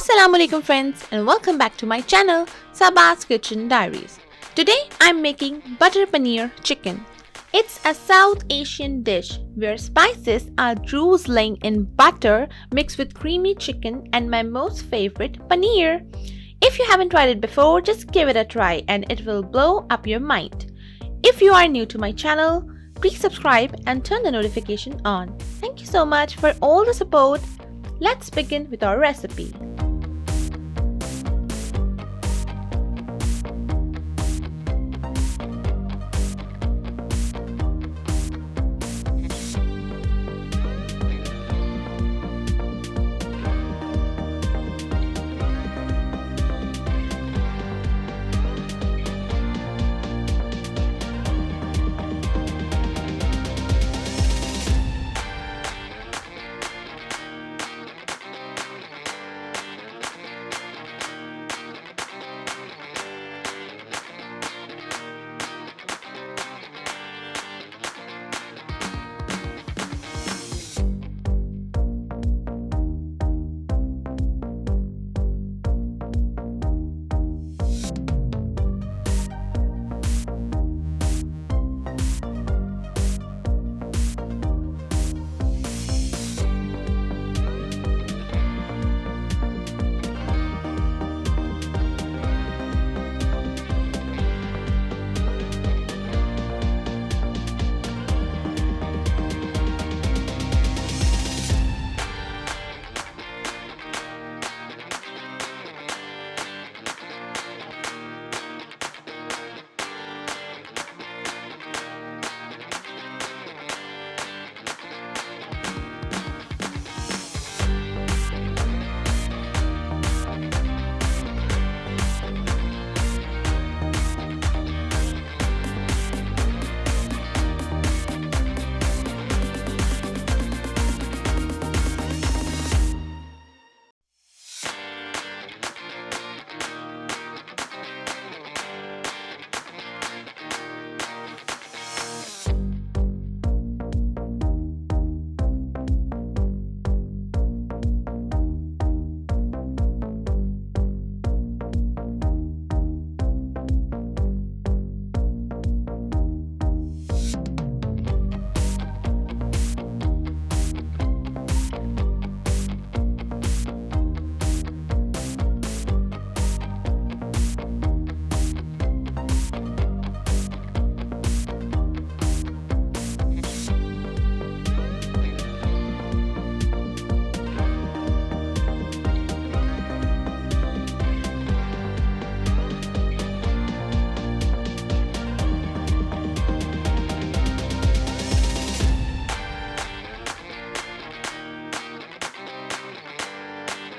Assalamu alaikum friends and welcome back to my channel Sabah's Kitchen Diaries. Today I'm making butter paneer chicken. It's a South Asian dish where spices are droozling in butter mixed with creamy chicken and my most favorite paneer. If you haven't tried it before, just give it a try and it will blow up your mind. If you are new to my channel, please subscribe and turn the notification on. Thank you so much for all the support. Let's begin with our recipe.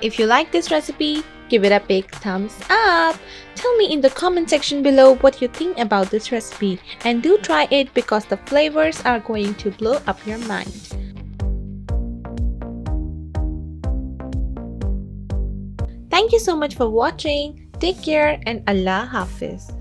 If you like this recipe, give it a big thumbs up. Tell me in the comment section below what you think about this recipe and do try it because the flavors are going to blow up your mind. Thank you so much for watching. Take care and Allah Hafiz.